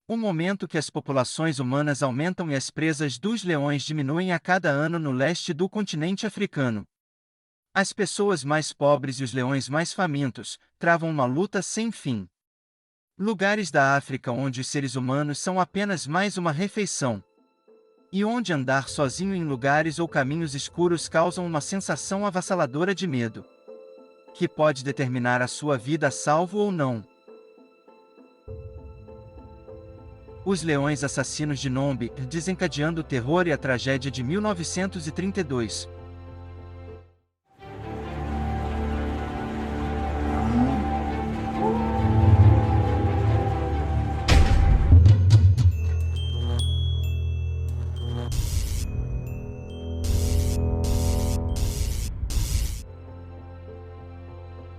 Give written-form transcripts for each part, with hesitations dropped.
O momento que as populações humanas aumentam e as presas dos leões diminuem a cada ano no leste do continente africano. As pessoas mais pobres e os leões mais famintos travam uma luta sem fim. Lugares da África onde os seres humanos são apenas mais uma refeição. E onde andar sozinho em lugares ou caminhos escuros causam uma sensação avassaladora de medo, que pode determinar a sua vida a salvo ou não. Os Leões Assassinos de Nombe, desencadeando o terror e a tragédia de 1932.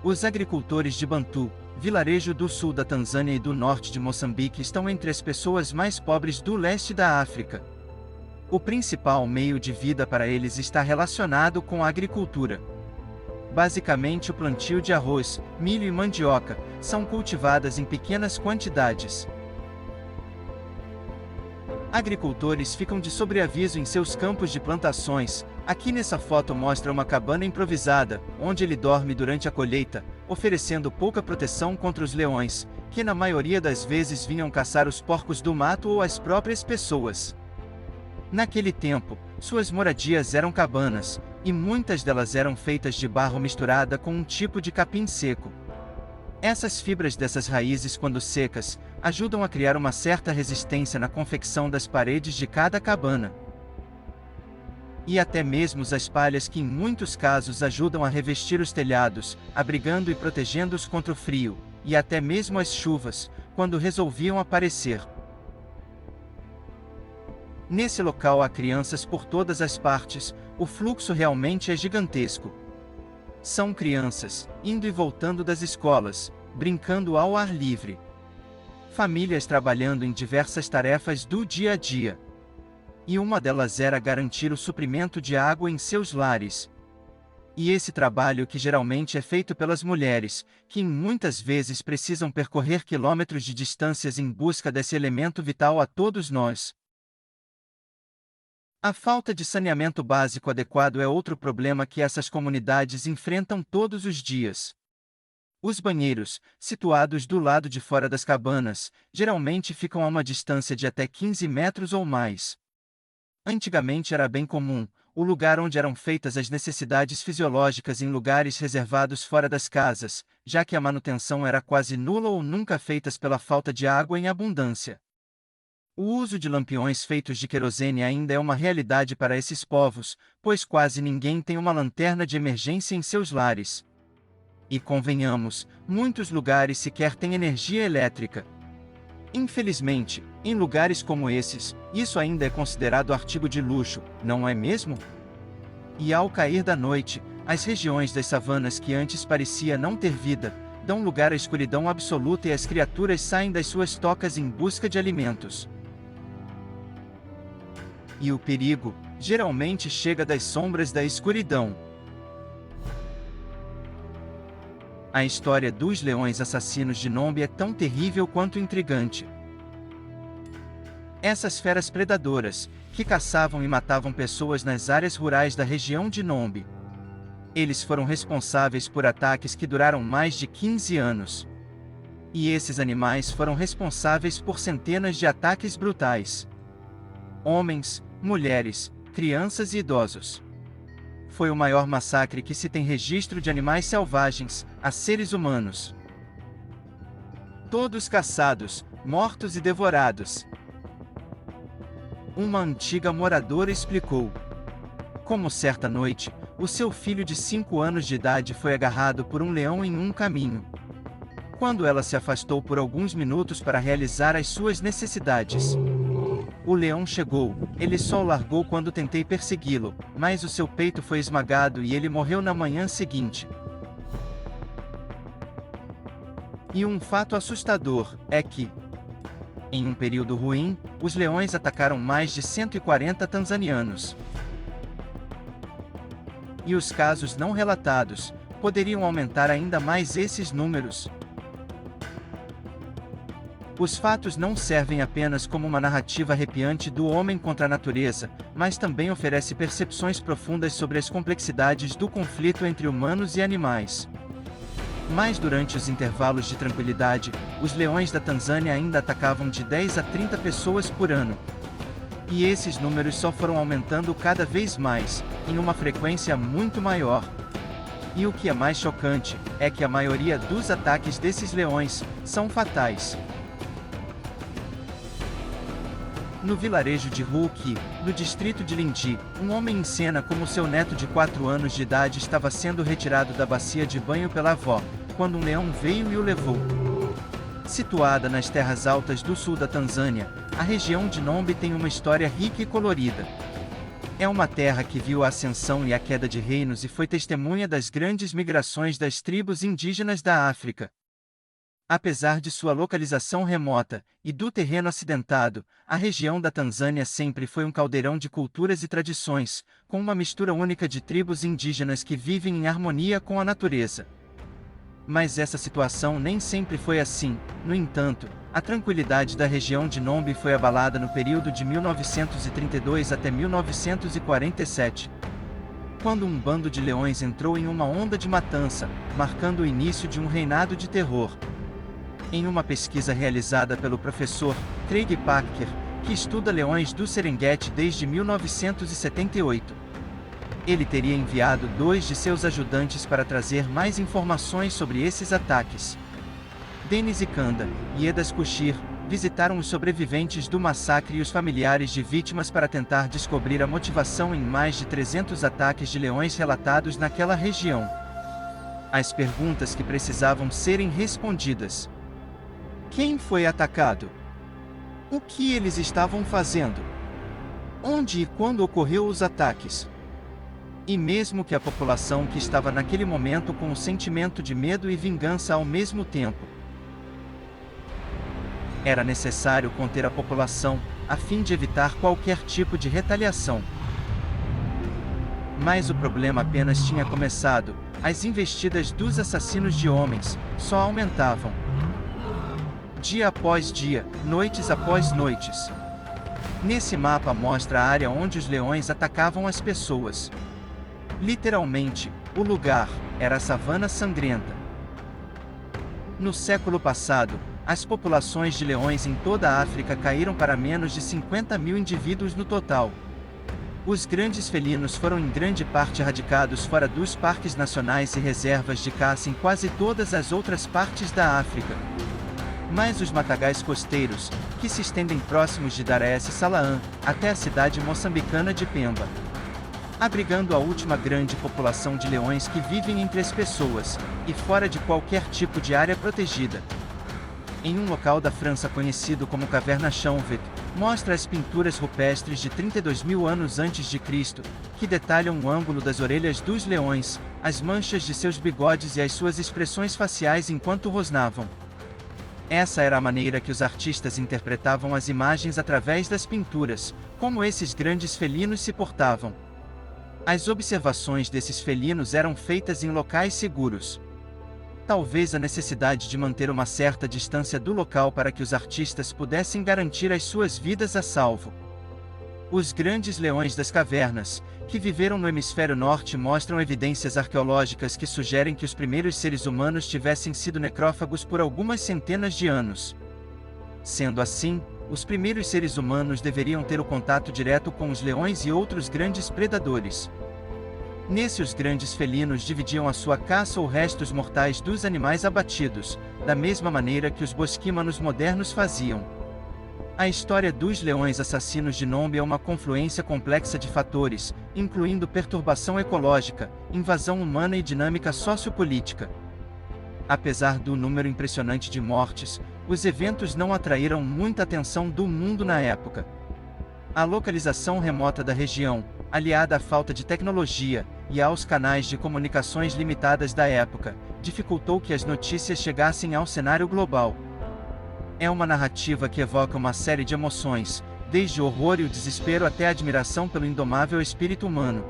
Os agricultores de Bantu, vilarejo do sul da Tanzânia e do norte de Moçambique, estão entre as pessoas mais pobres do leste da África. O principal meio de vida para eles está relacionado com a agricultura. Basicamente, o plantio de arroz, milho e mandioca são cultivadas em pequenas quantidades. Agricultores ficam de sobreaviso em seus campos de plantações. Aqui nessa foto mostra uma cabana improvisada, onde ele dorme durante a colheita, oferecendo pouca proteção contra os leões, que na maioria das vezes vinham caçar os porcos do mato ou as próprias pessoas. Naquele tempo, suas moradias eram cabanas, e muitas delas eram feitas de barro misturada com um tipo de capim seco. Essas fibras dessas raízes, quando secas, ajudam a criar uma certa resistência na confecção das paredes de cada cabana. E até mesmo as palhas, que em muitos casos ajudam a revestir os telhados, abrigando e protegendo-os contra o frio, e até mesmo as chuvas, quando resolviam aparecer. Nesse local há crianças por todas as partes, o fluxo realmente é gigantesco. São crianças, indo e voltando das escolas, brincando ao ar livre. Famílias trabalhando em diversas tarefas do dia a dia. E uma delas era garantir o suprimento de água em seus lares. E esse trabalho, que geralmente é feito pelas mulheres, que muitas vezes precisam percorrer quilômetros de distâncias em busca desse elemento vital a todos nós. A falta de saneamento básico adequado é outro problema que essas comunidades enfrentam todos os dias. Os banheiros, situados do lado de fora das cabanas, geralmente ficam a uma distância de até 15 metros ou mais. Antigamente era bem comum o lugar onde eram feitas as necessidades fisiológicas em lugares reservados fora das casas, já que a manutenção era quase nula ou nunca feitas pela falta de água em abundância. O uso de lampiões feitos de querosene ainda é uma realidade para esses povos, pois quase ninguém tem uma lanterna de emergência em seus lares. E convenhamos, muitos lugares sequer têm energia elétrica. Infelizmente, em lugares como esses, isso ainda é considerado artigo de luxo, não é mesmo? E ao cair da noite, as regiões das savanas que antes parecia não ter vida, dão lugar à escuridão absoluta e as criaturas saem das suas tocas em busca de alimentos. E o perigo, geralmente chega das sombras da escuridão. A história dos leões assassinos de Nombe é tão terrível quanto intrigante. Essas feras predadoras, que caçavam e matavam pessoas nas áreas rurais da região de Nombe. Eles foram responsáveis por ataques que duraram mais de 15 anos. E esses animais foram responsáveis por centenas de ataques brutais. Homens, mulheres, crianças e idosos. Foi o maior massacre que se tem registro de animais selvagens a seres humanos. Todos caçados, mortos e devorados. Uma antiga moradora explicou como certa noite, o seu filho de 5 anos de idade foi agarrado por um leão em um caminho. Quando ela se afastou por alguns minutos para realizar as suas necessidades, o leão chegou. Ele só o largou quando tentei persegui-lo, mas o seu peito foi esmagado e ele morreu na manhã seguinte. E um fato assustador é que, em um período ruim, os leões atacaram mais de 140 tanzanianos. E os casos não relatados poderiam aumentar ainda mais esses números. Os fatos não servem apenas como uma narrativa arrepiante do homem contra a natureza, mas também oferece percepções profundas sobre as complexidades do conflito entre humanos e animais. Mas durante os intervalos de tranquilidade, os leões da Tanzânia ainda atacavam de 10 a 30 pessoas por ano. E esses números só foram aumentando cada vez mais, em uma frequência muito maior. E o que é mais chocante, é que a maioria dos ataques desses leões são fatais. No vilarejo de Huki, no distrito de Lindi, um homem encena como seu neto de 4 anos de idade estava sendo retirado da bacia de banho pela avó, quando um leão veio e o levou. Situada nas terras altas do sul da Tanzânia, a região de Nombe tem uma história rica e colorida. É uma terra que viu a ascensão e a queda de reinos e foi testemunha das grandes migrações das tribos indígenas da África. Apesar de sua localização remota e do terreno acidentado, a região da Tanzânia sempre foi um caldeirão de culturas e tradições, com uma mistura única de tribos indígenas que vivem em harmonia com a natureza. Mas essa situação nem sempre foi assim. No entanto, a tranquilidade da região de Nombe foi abalada no período de 1932 até 1947, quando um bando de leões entrou em uma onda de matança, marcando o início de um reinado de terror. Em uma pesquisa realizada pelo professor Craig Parker, que estuda leões do Serengeti desde 1978, ele teria enviado 2 de seus ajudantes para trazer mais informações sobre esses ataques. Denis Ikanda e Edas Kushir visitaram os sobreviventes do massacre e os familiares de vítimas para tentar descobrir a motivação em mais de 300 ataques de leões relatados naquela região. As perguntas que precisavam serem respondidas: quem foi atacado? O que eles estavam fazendo? Onde e quando ocorreu os ataques? E mesmo que a população que estava naquele momento com um sentimento de medo e vingança ao mesmo tempo, era necessário conter a população, a fim de evitar qualquer tipo de retaliação. Mas o problema apenas tinha começado. As investidas dos assassinos de homens só aumentavam. Dia após dia, noites após noites. Nesse mapa mostra a área onde os leões atacavam as pessoas. Literalmente, o lugar era a savana sangrenta. No século passado, as populações de leões em toda a África caíram para menos de 50 mil indivíduos no total. Os grandes felinos foram em grande parte erradicados fora dos parques nacionais e reservas de caça em quase todas as outras partes da África. Mas os matagais costeiros, que se estendem próximos de Dar es Salaam, até a cidade moçambicana de Pemba, abrigando a última grande população de leões que vivem entre as pessoas, e fora de qualquer tipo de área protegida. Em um local da França conhecido como Caverna Chauvet, mostra as pinturas rupestres de 32 mil anos antes de Cristo, que detalham o ângulo das orelhas dos leões, as manchas de seus bigodes e as suas expressões faciais enquanto rosnavam. Essa era a maneira que os artistas interpretavam as imagens através das pinturas, como esses grandes felinos se portavam. As observações desses felinos eram feitas em locais seguros. Talvez a necessidade de manter uma certa distância do local para que os artistas pudessem garantir as suas vidas a salvo. Os grandes leões das cavernas, que viveram no hemisfério norte, mostram evidências arqueológicas que sugerem que os primeiros seres humanos tivessem sido necrófagos por algumas centenas de anos. Sendo assim, os primeiros seres humanos deveriam ter o contato direto com os leões e outros grandes predadores. Nesse, os grandes felinos dividiam a sua caça ou restos mortais dos animais abatidos, da mesma maneira que os bosquímanos modernos faziam. A história dos leões assassinos de Nombe é uma confluência complexa de fatores, incluindo perturbação ecológica, invasão humana e dinâmica sociopolítica. Apesar do número impressionante de mortes, os eventos não atraíram muita atenção do mundo na época. A localização remota da região, aliada à falta de tecnologia e aos canais de comunicações limitadas da época, dificultou que as notícias chegassem ao cenário global. É uma narrativa que evoca uma série de emoções, desde o horror e o desespero até a admiração pelo indomável espírito humano.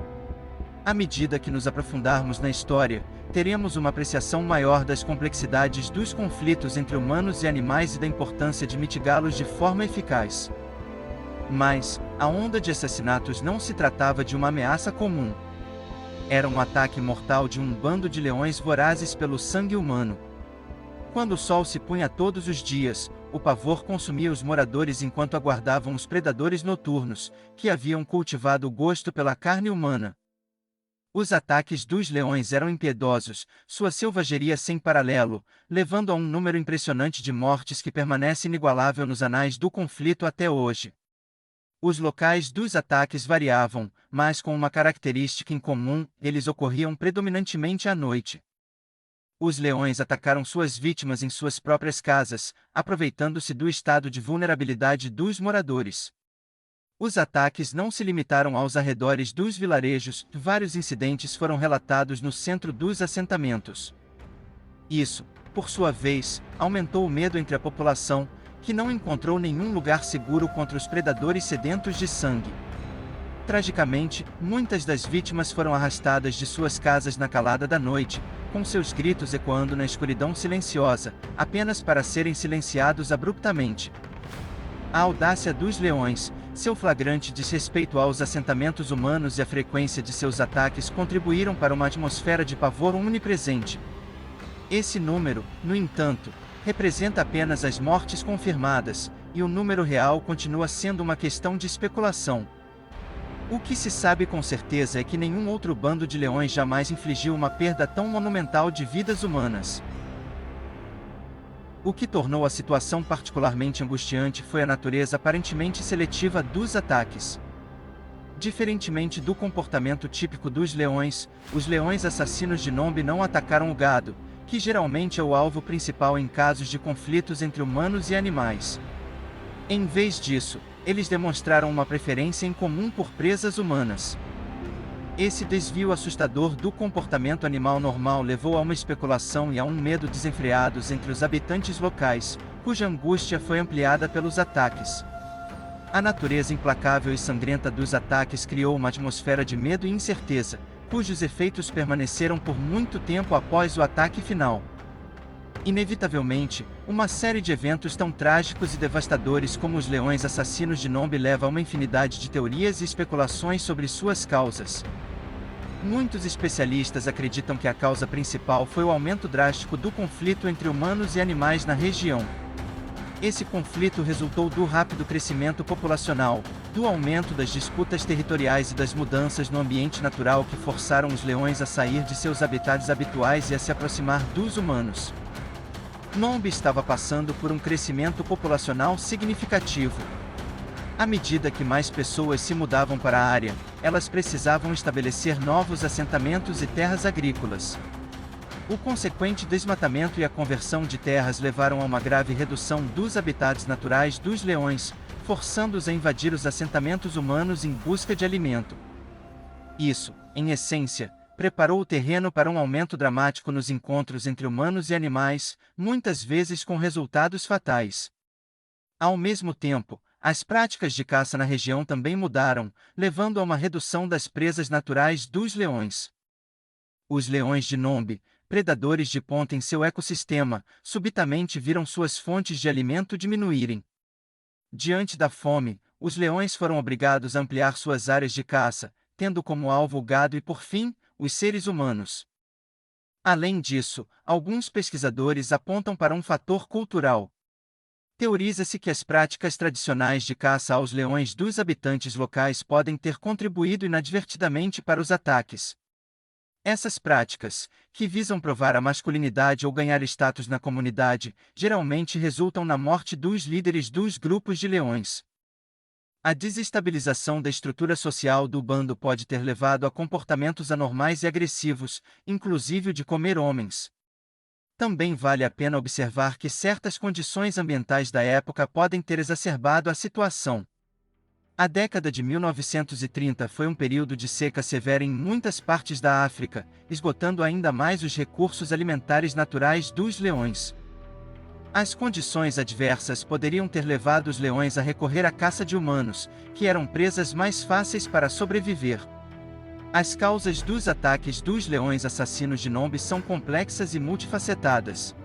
À medida que nos aprofundarmos na história, teremos uma apreciação maior das complexidades dos conflitos entre humanos e animais e da importância de mitigá-los de forma eficaz. Mas, a onda de assassinatos não se tratava de uma ameaça comum. Era um ataque mortal de um bando de leões vorazes pelo sangue humano. Quando o sol se punha todos os dias, o pavor consumia os moradores enquanto aguardavam os predadores noturnos, que haviam cultivado o gosto pela carne humana. Os ataques dos leões eram impiedosos, sua selvageria sem paralelo, levando a um número impressionante de mortes que permanece inigualável nos anais do conflito até hoje. Os locais dos ataques variavam, mas com uma característica em comum: eles ocorriam predominantemente à noite. Os leões atacaram suas vítimas em suas próprias casas, aproveitando-se do estado de vulnerabilidade dos moradores. Os ataques não se limitaram aos arredores dos vilarejos, vários incidentes foram relatados no centro dos assentamentos. Isso, por sua vez, aumentou o medo entre a população, que não encontrou nenhum lugar seguro contra os predadores sedentos de sangue. Tragicamente, muitas das vítimas foram arrastadas de suas casas na calada da noite, com seus gritos ecoando na escuridão silenciosa, apenas para serem silenciados abruptamente. A audácia dos leões, seu flagrante desrespeito aos assentamentos humanos e a frequência de seus ataques contribuíram para uma atmosfera de pavor onipresente. Esse número, no entanto, representa apenas as mortes confirmadas, e o número real continua sendo uma questão de especulação. O que se sabe com certeza é que nenhum outro bando de leões jamais infligiu uma perda tão monumental de vidas humanas. O que tornou a situação particularmente angustiante foi a natureza aparentemente seletiva dos ataques. Diferentemente do comportamento típico dos leões, os leões assassinos de Nombe não atacaram o gado, que geralmente é o alvo principal em casos de conflitos entre humanos e animais. Em vez disso, eles demonstraram uma preferência em comum por presas humanas. Esse desvio assustador do comportamento animal normal levou a uma especulação e a um medo desenfreados entre os habitantes locais, cuja angústia foi ampliada pelos ataques. A natureza implacável e sangrenta dos ataques criou uma atmosfera de medo e incerteza, cujos efeitos permaneceram por muito tempo após o ataque final. Inevitavelmente, uma série de eventos tão trágicos e devastadores como os leões assassinos de Nombe leva a uma infinidade de teorias e especulações sobre suas causas. Muitos especialistas acreditam que a causa principal foi o aumento drástico do conflito entre humanos e animais na região. Esse conflito resultou do rápido crescimento populacional, do aumento das disputas territoriais e das mudanças no ambiente natural que forçaram os leões a sair de seus habitats habituais e a se aproximar dos humanos. Nombe estava passando por um crescimento populacional significativo. À medida que mais pessoas se mudavam para a área, elas precisavam estabelecer novos assentamentos e terras agrícolas. O consequente desmatamento e a conversão de terras levaram a uma grave redução dos habitats naturais dos leões, forçando-os a invadir os assentamentos humanos em busca de alimento. Isso, em essência, preparou o terreno para um aumento dramático nos encontros entre humanos e animais, muitas vezes com resultados fatais. Ao mesmo tempo, as práticas de caça na região também mudaram, levando a uma redução das presas naturais dos leões. Os leões de Nombe, predadores de ponta em seu ecossistema, subitamente viram suas fontes de alimento diminuírem. Diante da fome, os leões foram obrigados a ampliar suas áreas de caça, tendo como alvo o gado e, por fim, os seres humanos. Além disso, alguns pesquisadores apontam para um fator cultural. Teoriza-se que as práticas tradicionais de caça aos leões dos habitantes locais podem ter contribuído inadvertidamente para os ataques. Essas práticas, que visam provar a masculinidade ou ganhar status na comunidade, geralmente resultam na morte dos líderes dos grupos de leões. A desestabilização da estrutura social do bando pode ter levado a comportamentos anormais e agressivos, inclusive o de comer homens. Também vale a pena observar que certas condições ambientais da época podem ter exacerbado a situação. A década de 1930 foi um período de seca severa em muitas partes da África, esgotando ainda mais os recursos alimentares naturais dos leões. As condições adversas poderiam ter levado os leões a recorrer à caça de humanos, que eram presas mais fáceis para sobreviver. As causas dos ataques dos leões assassinos de Nombe são complexas e multifacetadas.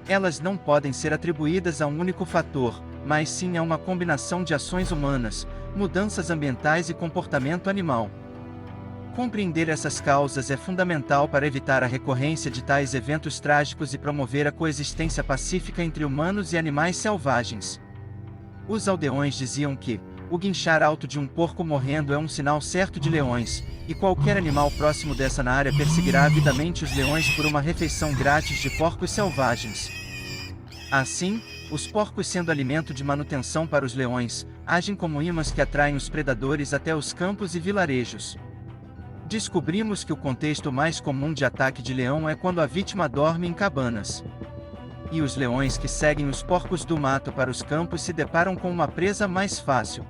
Elas não podem ser atribuídas a um único fator, mas sim a uma combinação de ações humanas, mudanças ambientais e comportamento animal. Compreender essas causas é fundamental para evitar a recorrência de tais eventos trágicos e promover a coexistência pacífica entre humanos e animais selvagens. Os aldeões diziam que o guinchar alto de um porco morrendo é um sinal certo de leões, e qualquer animal próximo dessa na área perseguirá avidamente os leões por uma refeição grátis de porcos selvagens. Assim, os porcos, sendo alimento de manutenção para os leões, agem como imãs que atraem os predadores até os campos e vilarejos. Descobrimos que o contexto mais comum de ataque de leão é quando a vítima dorme em cabanas. E os leões que seguem os porcos do mato para os campos se deparam com uma presa mais fácil.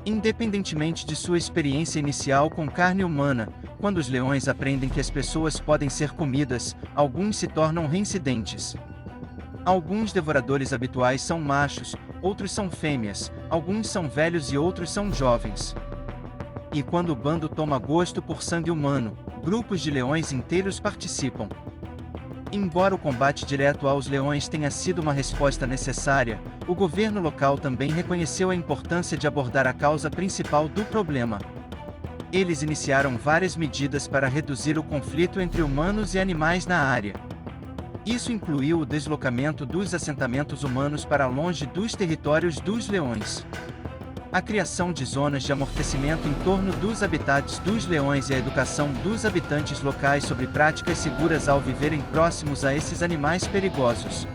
Independentemente de sua experiência inicial com carne humana, quando os leões aprendem que as pessoas podem ser comidas, alguns se tornam reincidentes. Alguns devoradores habituais são machos, outros são fêmeas, alguns são velhos e outros são jovens. E quando o bando toma gosto por sangue humano, grupos de leões inteiros participam. Embora o combate direto aos leões tenha sido uma resposta necessária, o governo local também reconheceu a importância de abordar a causa principal do problema. Eles iniciaram várias medidas para reduzir o conflito entre humanos e animais na área. Isso incluiu o deslocamento dos assentamentos humanos para longe dos territórios dos leões, a criação de zonas de amortecimento em torno dos habitats dos leões e a educação dos habitantes locais sobre práticas seguras ao viverem próximos a esses animais perigosos.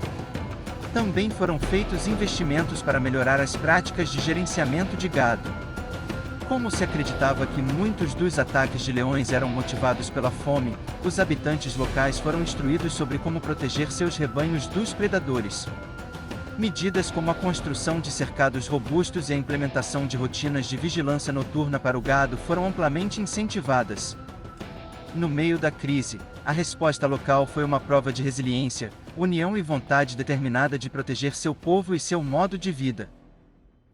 Também foram feitos investimentos para melhorar as práticas de gerenciamento de gado. Como se acreditava que muitos dos ataques de leões eram motivados pela fome, os habitantes locais foram instruídos sobre como proteger seus rebanhos dos predadores. Medidas como a construção de cercados robustos e a implementação de rotinas de vigilância noturna para o gado foram amplamente incentivadas. No meio da crise, a resposta local foi uma prova de resiliência, união e vontade determinada de proteger seu povo e seu modo de vida.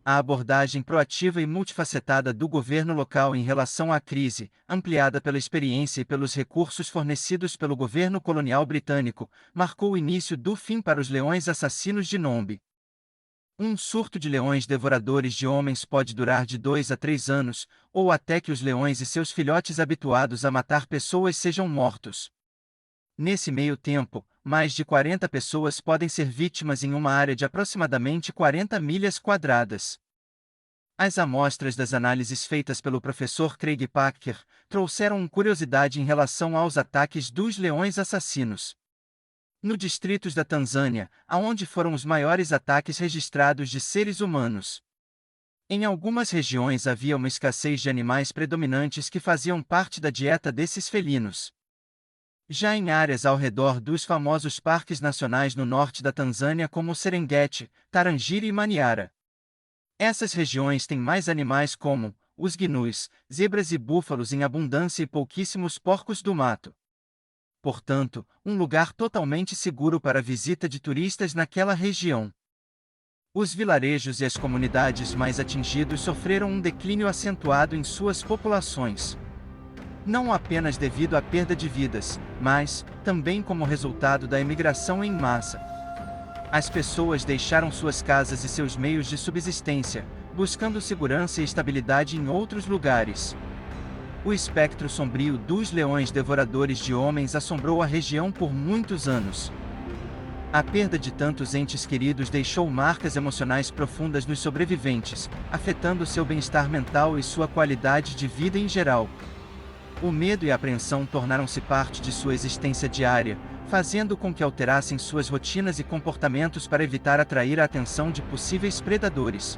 A abordagem proativa e multifacetada do governo local em relação à crise, ampliada pela experiência e pelos recursos fornecidos pelo governo colonial britânico, marcou o início do fim para os leões assassinos de Nombe. Um surto de leões devoradores de homens pode durar de 2 a 3 anos, ou até que os leões e seus filhotes habituados a matar pessoas sejam mortos. Nesse meio tempo, mais de 40 pessoas podem ser vítimas em uma área de aproximadamente 40 milhas quadradas. As amostras das análises feitas pelo professor Craig Packer trouxeram curiosidade em relação aos ataques dos leões assassinos. No distritos da Tanzânia, aonde foram os maiores ataques registrados de seres humanos. Em algumas regiões havia uma escassez de animais predominantes que faziam parte da dieta desses felinos. Já em áreas ao redor dos famosos parques nacionais no norte da Tanzânia como Serengeti, Tarangire e Manyara. Essas regiões têm mais animais como os gnus, zebras e búfalos em abundância e pouquíssimos porcos do mato. Portanto, um lugar totalmente seguro para a visita de turistas naquela região. Os vilarejos e as comunidades mais atingidos sofreram um declínio acentuado em suas populações. Não apenas devido à perda de vidas, mas também como resultado da imigração em massa. As pessoas deixaram suas casas e seus meios de subsistência, buscando segurança e estabilidade em outros lugares. O espectro sombrio dos leões devoradores de homens assombrou a região por muitos anos. A perda de tantos entes queridos deixou marcas emocionais profundas nos sobreviventes, afetando seu bem-estar mental e sua qualidade de vida em geral. O medo e a apreensão tornaram-se parte de sua existência diária, fazendo com que alterassem suas rotinas e comportamentos para evitar atrair a atenção de possíveis predadores.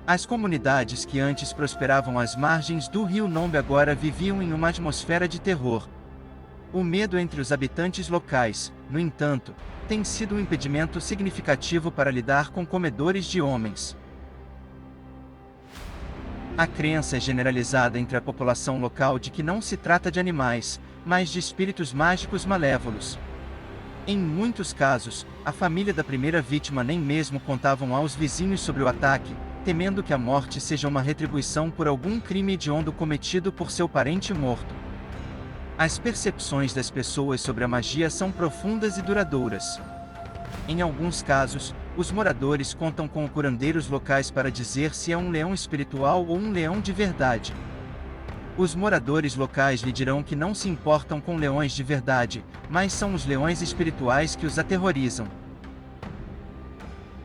As comunidades que antes prosperavam às margens do rio Nombe agora viviam em uma atmosfera de terror. O medo entre os habitantes locais, no entanto, tem sido um impedimento significativo para lidar com comedores de homens. A crença é generalizada entre a população local de que não se trata de animais, mas de espíritos mágicos malévolos. Em muitos casos, a família da primeira vítima nem mesmo contavam aos vizinhos sobre o ataque, temendo que a morte seja uma retribuição por algum crime hediondo cometido por seu parente morto. As percepções das pessoas sobre a magia são profundas e duradouras. Em alguns casos, os moradores contam com curandeiros locais para dizer se é um leão espiritual ou um leão de verdade. Os moradores locais lhe dirão que não se importam com leões de verdade, mas são os leões espirituais que os aterrorizam.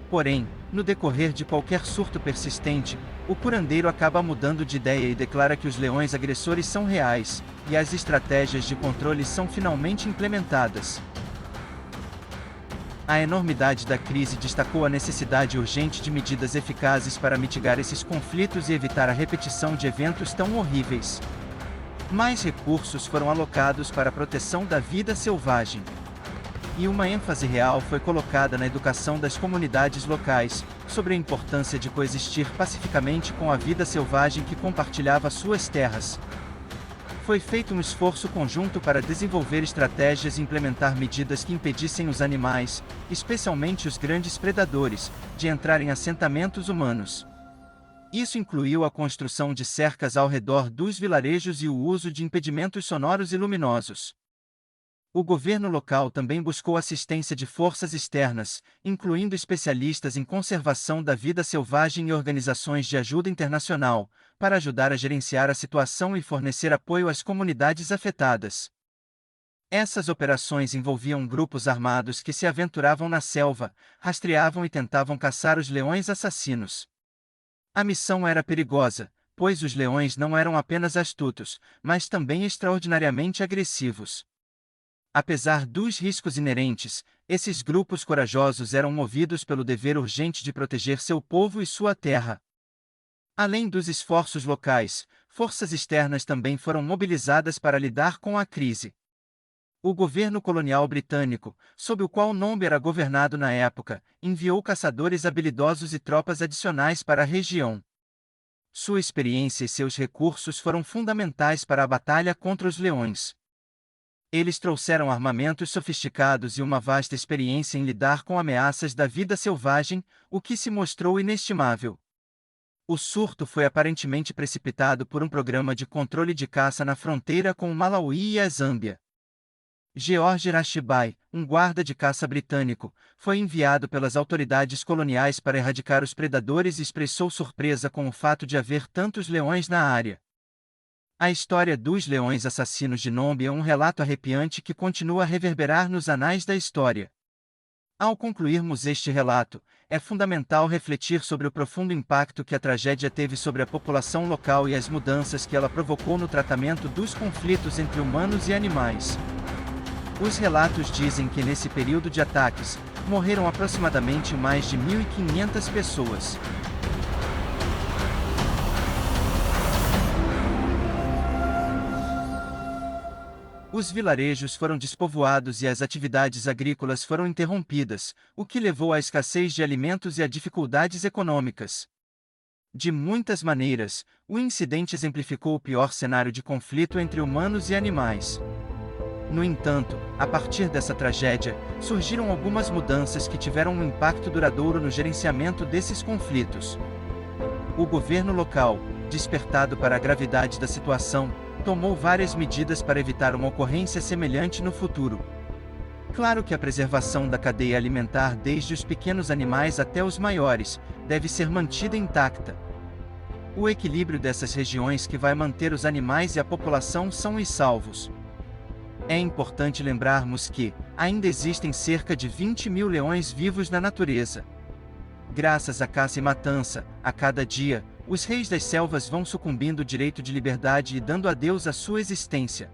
Porém, no decorrer de qualquer surto persistente, o curandeiro acaba mudando de ideia e declara que os leões agressores são reais, e as estratégias de controle são finalmente implementadas. A enormidade da crise destacou a necessidade urgente de medidas eficazes para mitigar esses conflitos e evitar a repetição de eventos tão horríveis. Mais recursos foram alocados para a proteção da vida selvagem. E uma ênfase real foi colocada na educação das comunidades locais, sobre a importância de coexistir pacificamente com a vida selvagem que compartilhava suas terras. Foi feito um esforço conjunto para desenvolver estratégias e implementar medidas que impedissem os animais, especialmente os grandes predadores, de entrar em assentamentos humanos. Isso incluiu a construção de cercas ao redor dos vilarejos e o uso de impedimentos sonoros e luminosos. O governo local também buscou assistência de forças externas, incluindo especialistas em conservação da vida selvagem e organizações de ajuda internacional, para ajudar a gerenciar a situação e fornecer apoio às comunidades afetadas. Essas operações envolviam grupos armados que se aventuravam na selva, rastreavam e tentavam caçar os leões assassinos. A missão era perigosa, pois os leões não eram apenas astutos, mas também extraordinariamente agressivos. Apesar dos riscos inerentes, esses grupos corajosos eram movidos pelo dever urgente de proteger seu povo e sua terra. Além dos esforços locais, forças externas também foram mobilizadas para lidar com a crise. O governo colonial britânico, sob o qual Nombe era governado na época, enviou caçadores habilidosos e tropas adicionais para a região. Sua experiência e seus recursos foram fundamentais para a batalha contra os leões. Eles trouxeram armamentos sofisticados e uma vasta experiência em lidar com ameaças da vida selvagem, o que se mostrou inestimável. O surto foi aparentemente precipitado por um programa de controle de caça na fronteira com o Malawi e a Zâmbia. George Rashibai, um guarda de caça britânico, foi enviado pelas autoridades coloniais para erradicar os predadores e expressou surpresa com o fato de haver tantos leões na área. A história dos leões assassinos de Nombe é um relato arrepiante que continua a reverberar nos anais da história. Ao concluirmos este relato, é fundamental refletir sobre o profundo impacto que a tragédia teve sobre a população local e as mudanças que ela provocou no tratamento dos conflitos entre humanos e animais. Os relatos dizem que nesse período de ataques, morreram aproximadamente mais de 1.500 pessoas. Os vilarejos foram despovoados e as atividades agrícolas foram interrompidas, o que levou à escassez de alimentos e a dificuldades econômicas. De muitas maneiras, o incidente exemplificou o pior cenário de conflito entre humanos e animais. No entanto, a partir dessa tragédia, surgiram algumas mudanças que tiveram um impacto duradouro no gerenciamento desses conflitos. O governo local, despertado para a gravidade da situação, tomou várias medidas para evitar uma ocorrência semelhante no futuro. Claro que a preservação da cadeia alimentar desde os pequenos animais até os maiores, deve ser mantida intacta. O equilíbrio dessas regiões que vai manter os animais e a população são os salvos. É importante lembrarmos que, ainda existem cerca de 20.000 leões vivos na natureza. Graças à caça e matança, a cada dia, os reis das selvas vão sucumbindo o direito de liberdade e dando adeus à sua existência.